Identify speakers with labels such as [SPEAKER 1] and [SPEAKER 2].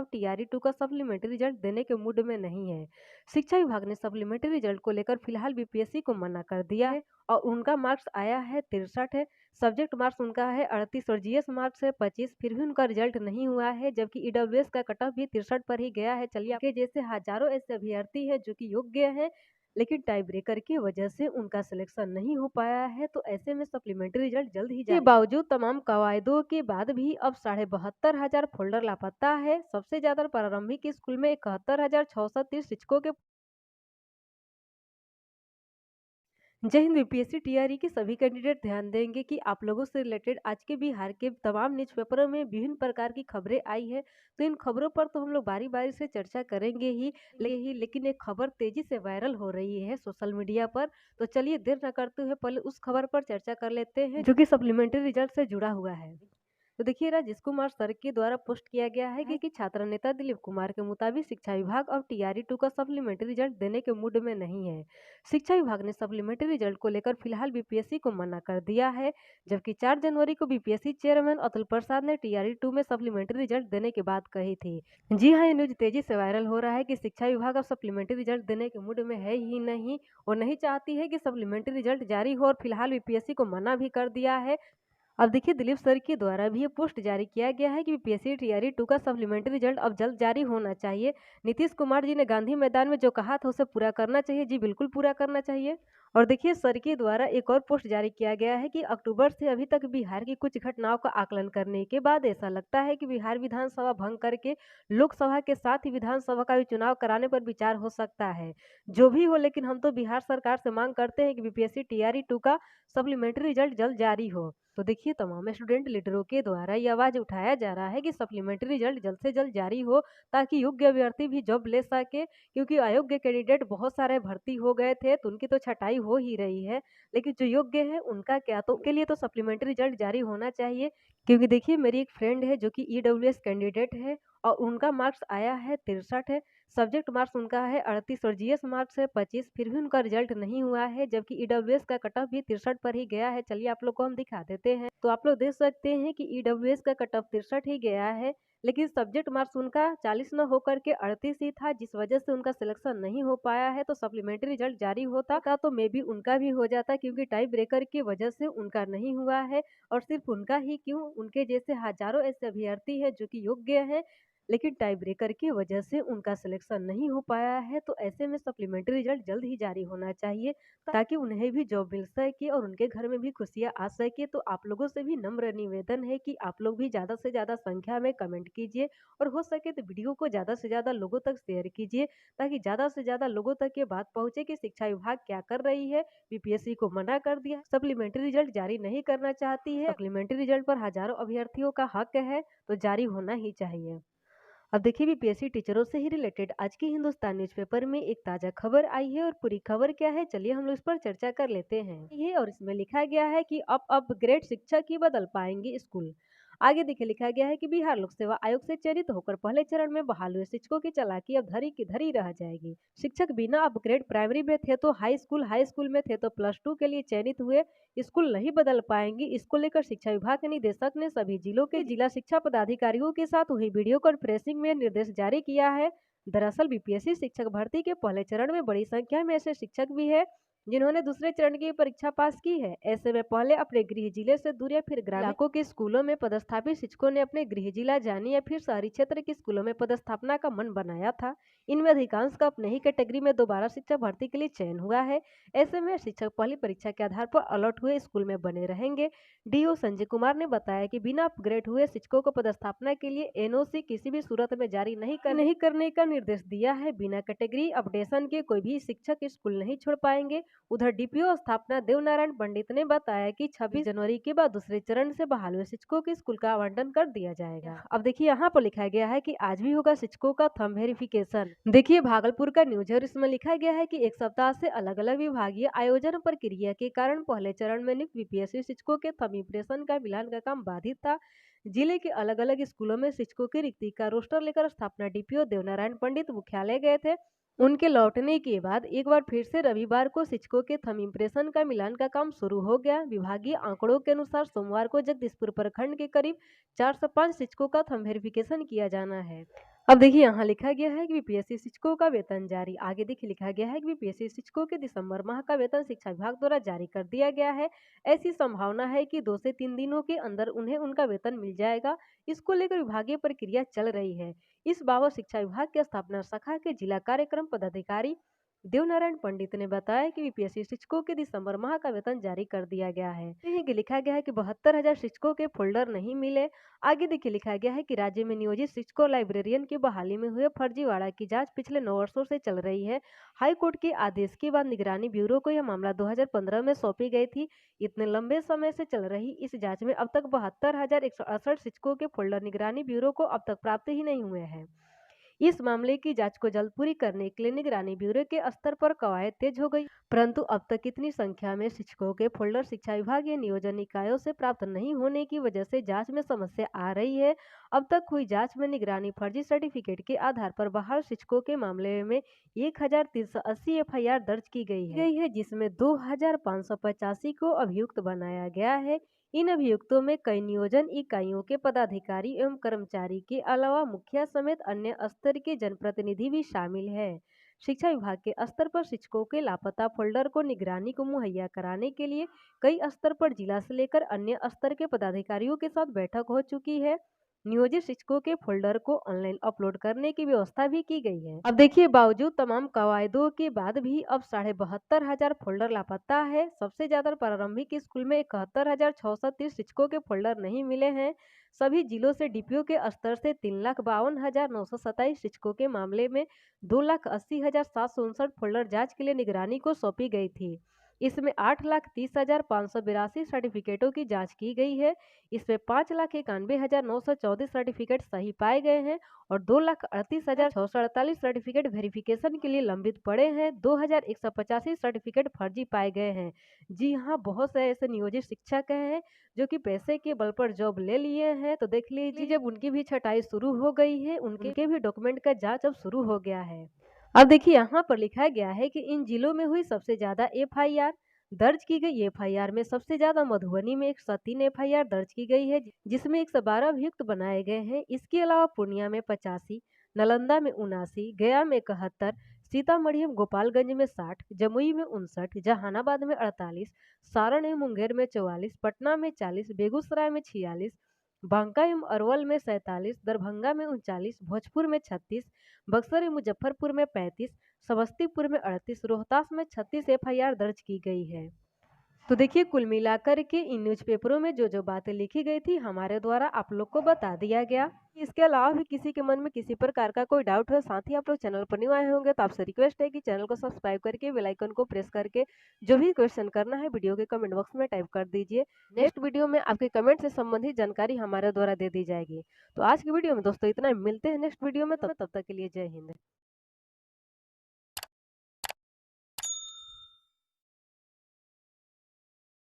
[SPEAKER 1] अब TRE-2 का supplementary result देने के मूड में नहीं है। शिक्षा विभाग ने सप्लीमेंट्री रिजल्ट को लेकर फिलहाल बीपीएससी को मना कर दिया है और उनका मार्क्स आया है 63 है। सब्जेक्ट मार्क्स उनका है 38 और जीएस मार्क्स है 25, फिर भी उनका रिजल्ट नहीं हुआ है, जबकि ईडब्ल्यूएस का कट ऑफ भी 63 पर ही गया है। चलिए, आपके जैसे हजारों ऐसे अभ्यर्थी हैं जो कि योग्य हैं, लेकिन टाई ब्रेकर की वजह से उनका सिलेक्शन नहीं हो पाया है, तो ऐसे में सप्लीमेंट्री रिजल्ट जल्द ही जारी के बावजूद तमाम कवायदों के बाद भी अब 72,500 फोल्डर लापता है। सबसे ज्यादा प्रारंभिक स्कूल में 71,630 शिक्षकों के जय हिंद। यूपीएससी टीआरई के सभी कैंडिडेट ध्यान देंगे कि आप लोगों से रिलेटेड आज के बिहार के तमाम न्यूज़पेपरों में विभिन्न प्रकार की खबरें आई है, तो इन खबरों पर तो हम लोग बारी बारी से चर्चा करेंगे ही, लेकिन एक खबर तेजी से वायरल हो रही है सोशल मीडिया पर। तो चलिए, देर न करते हुए पहले उस खबर पर चर्चा कर लेते हैं जो कि सप्लीमेंट्री रिजल्ट से जुड़ा हुआ है। तो देखिए, राजेश कुमार सर के द्वारा पोस्ट किया गया है कि छात्र नेता दिलीप कुमार के मुताबिक शिक्षा विभाग अब TRE-2 का सप्लीमेंट्री रिजल्ट देने के मूड में नहीं है। शिक्षा विभाग ने सप्लीमेंट्री रिजल्ट को लेकर फिलहाल बीपीएससी को मना कर दिया है, जबकि 4 जनवरी को बीपीएससी चेयरमैन अतुल प्रसाद ने TRE-2 में सप्लीमेंट्री रिजल्ट देने की बात कही थी। जी हाँ, ये न्यूज तेजी से वायरल हो रहा है कि शिक्षा विभाग अब सप्लीमेंट्री रिजल्ट देने के मूड में है ही नहीं और नहीं चाहती है कि सप्लीमेंट्री रिजल्ट जारी हो, और फिलहाल बीपीएससी को मना भी कर दिया है। अब देखिए, दिलीप सर के द्वारा भी ये पोस्ट जारी किया गया है कि बीपीएससी TRE-2 का सप्लीमेंट्री रिजल्ट अब जल्द जारी होना चाहिए। नीतीश कुमार जी ने गांधी मैदान में जो कहा था उसे पूरा करना चाहिए। जी बिल्कुल पूरा करना चाहिए। और देखिए, सर के द्वारा एक और पोस्ट जारी किया गया है कि अक्टूबर से अभी तक बिहार की कुछ घटनाओं का आकलन करने के बाद ऐसा लगता है कि बिहार विधानसभा भंग करके लोकसभा के साथ ही विधानसभा का भी चुनाव कराने पर विचार हो सकता है। जो भी हो, लेकिन हम तो बिहार सरकार से मांग करते हैं कि बीपीएससी TRE-2 का सप्लीमेंट्री रिजल्ट जल्द जारी हो। तो देखिए, तमाम स्टूडेंट लीडरों के द्वारा ये आवाज उठाया जा रहा है कि सप्लीमेंट्री रिजल्ट जल्द से जल्द जारी हो, ताकि योग्य अभ्यर्थी भी जॉब ले सके, क्योंकि अयोग्य कैंडिडेट बहुत सारे भर्ती हो गए थे, तो उनकी तो छटाई हो ही रही है, लेकिन जो योग्य है उनका क्या, तो उनके लिए तो सप्लीमेंट्री रिजल्ट जारी होना चाहिए। क्योंकि देखिए, मेरी एक फ्रेंड है जो कि ईडब्ल्यूएस कैंडिडेट है और उनका मार्क्स आया है 63 है। सब्जेक्ट मार्क्स उनका है 38 और जीएस मार्क्स है 25, फिर भी उनका रिजल्ट नहीं हुआ है, जबकि ईडब्ल्यूएस का कट ऑफ भी 63 पर ही गया है। चलिए, आप लोग को हम दिखा देते हैं। तो आप लोग देख सकते हैं कि ईडब्ल्यूएस का कट ऑफ 63 ही गया है, लेकिन सब्जेक्ट मार्क्स उनका 40 न होकर के 38 ही था, जिस वजह से उनका सिलेक्शन नहीं हो पाया है। तो सप्लीमेंट्री रिजल्ट जारी होता का तो मे बी उनका भी हो जाता, क्योंकि टाई ब्रेकर की वजह से उनका नहीं हुआ है। और सिर्फ उनका ही क्यों, उनके जैसे हजारों ऐसे अभ्यर्थी हैं जो कि योग्य हैं, लेकिन टाई ब्रेकर की वजह से उनका सिलेक्शन नहीं हो पाया है। तो ऐसे में सप्लीमेंट्री रिजल्ट जल्द ही जारी होना चाहिए, ताकि उन्हें भी जॉब मिल सके और उनके घर में भी खुशियां आ सके। तो आप लोगों से भी नम्र निवेदन है कि आप लोग भी ज़्यादा से ज़्यादा संख्या में कमेंट कीजिए और हो सके तो वीडियो को ज़्यादा से ज़्यादा लोगों तक शेयर कीजिए, ताकि ज़्यादा से ज़्यादा लोगों तक ये बात पहुंचे कि शिक्षा विभाग क्या कर रही है। बीपीएससी को मना कर दिया, सप्लीमेंट्री रिजल्ट जारी नहीं करना चाहती है। सप्लीमेंट्री रिजल्ट पर हजारों अभ्यर्थियों का हक है, तो जारी होना ही चाहिए। अब देखिए, बीपीएससी टीचरों से ही रिलेटेड आज की हिंदुस्तान न्यूज़पेपर में एक ताजा खबर आई है, और पूरी खबर क्या है, चलिए हम लोग इस पर चर्चा कर लेते हैं। ये और इसमें लिखा गया है कि अब अपग्रेड शिक्षक ही बदल पाएंगे स्कूल। आगे देखिए, लिखा गया है कि बिहार लोक सेवा आयोग से चयनित होकर पहले चरण में बहाल हुए शिक्षकों की चालाकी अब धरी की धरी रह जाएगी। शिक्षक बिना अपग्रेड प्राइमरी में थे तो हाई स्कूल में थे तो +2 के लिए चयनित हुए, स्कूल नहीं बदल पाएंगी। इसको लेकर शिक्षा विभाग के निदेशक ने सभी जिलों के जिला शिक्षा पदाधिकारियों के साथ हुई वीडियो कॉन्फ्रेंसिंग में निर्देश जारी किया है। दरअसल बीपीएससी शिक्षक भर्ती के पहले चरण में बड़ी संख्या में ऐसे शिक्षक भी है जिन्होंने दूसरे चरण की परीक्षा पास की है। ऐसे में पहले अपने गृह जिले से दूर या फिर ग्रामीण इलाकों के स्कूलों में पदस्थापित शिक्षकों ने अपने गृह जिला जाने या फिर शहरी क्षेत्र के स्कूलों में पदस्थापना का मन बनाया था। इनमें अधिकांश का अपने ही कैटेगरी में दोबारा शिक्षक भर्ती के लिए चयन हुआ है। ऐसे में शिक्षक पहली परीक्षा के आधार पर अलॉट हुए स्कूल में बने रहेंगे। डीओ संजय कुमार ने बताया कि बिना अपग्रेड हुए शिक्षकों को पदस्थापना के लिए एनओसी किसी भी सूरत में जारी नहीं करने का निर्देश दिया है। बिना कैटेगरी अपडेशन के कोई भी शिक्षक स्कूल नहीं छोड़ पाएंगे। उधर डीपीओ स्थापना देवनारायण पंडित ने बताया कि 26 जनवरी के बाद दूसरे चरण से बहाल हुए शिक्षकों के स्कूल का आवंटन कर दिया जाएगा। अब देखिए, यहाँ पर लिखा गया है कि आज भी होगा शिक्षकों का थंब वेरिफिकेशन। देखिए, भागलपुर का न्यूज है और इसमें लिखा गया है कि एक सप्ताह से अलग अलग विभागीय आयोजन प्रक्रिया के कारण पहले चरण में नियुक्त बीपीएससी शिक्षकों के थंब इम्प्रेशन का मिलान का काम बाधित था। जिले के अलग अलग स्कूलों में शिक्षकों की रिक्ति का रोस्टर लेकर स्थापना डीपीओ देवनारायण पंडित मुख्यालय गए थे। उनके लौटने के बाद एक बार फिर से रविवार को शिक्षकों के थंब इम्प्रेशन का मिलान का काम शुरू हो गया। विभागीय आंकड़ों के अनुसार सोमवार को जगदीशपुर प्रखंड के करीब 405 शिक्षकों का थंब वेरिफिकेशन किया जाना है। अब देखिए यहाँ लिखा गया है कि बीपीएससी शिक्षकों का वेतन जारी। आगे देखिए लिखा गया है कि बीपीएससी शिक्षकों के दिसंबर माह का वेतन शिक्षा विभाग द्वारा जारी कर दिया गया है। ऐसी संभावना है कि 2 से 3 दिनों के अंदर उन्हें उनका वेतन मिल जाएगा। इसको लेकर विभागीय प्रक्रिया चल रही है। इस बाबत शिक्षा विभाग के स्थापना शाखा के जिला कार्यक्रम पदाधिकारी देवनारायण पंडित ने बताया कि बीपीएससी शिक्षकों के दिसंबर माह का वेतन जारी कर दिया गया है। यही कि लिखा गया है कि 72,000 शिक्षकों के फोल्डर नहीं मिले। आगे देखिए लिखा गया है कि राज्य में नियोजित शिक्षकों और लाइब्रेरियन की बहाली में हुए फर्जीवाड़ा की जांच पिछले 9 वर्षों से चल रही है। हाई कोर्ट के आदेश के बाद निगरानी ब्यूरो को यह मामला 2015 में सौंपी गई थी। इतने लंबे समय से चल रही इस जांच में अब तक 72,168 शिक्षकों के फोल्डर निगरानी ब्यूरो को अब तक प्राप्त ही नहीं हुए हैं। इस मामले की जांच को जल्द पूरी करने के लिए निगरानी ब्यूरो के स्तर पर कवायद तेज हो गई, परंतु अब तक इतनी संख्या में शिक्षकों के फोल्डर शिक्षा विभाग या नियोजन निकायों से प्राप्त नहीं होने की वजह से जांच में समस्या आ रही है। अब तक हुई जांच में निगरानी फर्जी सर्टिफिकेट के आधार पर बहाल शिक्षकों के मामले में 1,380 एफआईआर दर्ज की गई है, जिसमें 2,585 को अभियुक्त बनाया गया है। इन अभियुक्तों में कई नियोजन इकाइयों के पदाधिकारी एवं कर्मचारी के अलावा मुखिया समेत अन्य स्तर के जनप्रतिनिधि भी शामिल है। शिक्षा विभाग के स्तर पर शिक्षकों के लापता फोल्डर को निगरानी को मुहैया कराने के लिए कई स्तर पर जिला से लेकर अन्य स्तर के पदाधिकारियों के साथ बैठक हो चुकी है। नियोजित शिक्षकों के फोल्डर को ऑनलाइन अपलोड करने की व्यवस्था भी की गई है। अब देखिए बावजूद तमाम कवायदों के बाद भी अब 72,500 फोल्डर लापता है। सबसे ज्यादा प्रारंभिक स्कूल में 71,630 शिक्षकों के फोल्डर नहीं मिले हैं। सभी जिलों से डीपीओ के स्तर से 3,52,927 शिक्षकों के मामले में 2,80,759 फोल्डर जांच के लिए निगरानी को सौंपी गई थी। इसमें 8,30,582 सर्टिफिकेटों की जांच की गई है। इसमें 5,91,914 सर्टिफिकेट सही पाए गए हैं और 2,38,648 सर्टिफिकेट वेरिफिकेशन के लिए लंबित पड़े हैं। 2,185 सर्टिफिकेट फर्जी पाए गए हैं। जी हाँ, बहुत से ऐसे नियोजित शिक्षक हैं जो कि पैसे के बल पर जॉब ले लिए हैं। तो देख लीजिए जब उनकी भी छटाई शुरू हो गई है, उनके भी डॉक्यूमेंट का जांच अब शुरू हो गया है। अब देखिए यहाँ पर लिखा गया है कि इन जिलों में हुई सबसे ज्यादा एफआईआर दर्ज की गई। एफआईआर में सबसे ज्यादा मधुबनी में 103 एफआईआर दर्ज की गई है, जिसमें 112 अभियुक्त बनाए गए हैं। इसके अलावा पूर्णिया में 85, नालंदा में 79, गया में 71, सीतामढ़ी एवं गोपालगंज में 60, जमुई में 59, जहानाबाद में 48, सारण एवं मुंगेर में 44, पटना में 40, बेगूसराय में 46, बांका एवं अरवल में 47, दरभंगा में 39, भोजपुर में 36, बक्सर एवं मुजफ्फरपुर में 35, समस्तीपुर में 38, रोहतास में 36 एफआईआर दर्ज की गई है। तो देखिए कुल मिलाकर के इन न्यूज़पेपरों में जो जो बातें लिखी गई थी हमारे द्वारा आप लोग को बता दिया गया। इसके अलावा भी किसी के मन में किसी प्रकार का कोई डाउट हो, साथ ही आप लोग चैनल पर न्यू आए होंगे तो आपसे रिक्वेस्ट है कि चैनल को सब्सक्राइब करके बेल आइकन को प्रेस करके जो भी क्वेश्चन करना है वीडियो के कमेंट बॉक्स में टाइप कर दीजिए। नेक्स्ट वीडियो में आपके कमेंट से संबंधित जानकारी हमारे द्वारा दे दी जाएगी। तो आज की वीडियो में दोस्तों इतना ही, मिलते हैं नेक्स्ट वीडियो में, तब तक के लिए जय हिंद।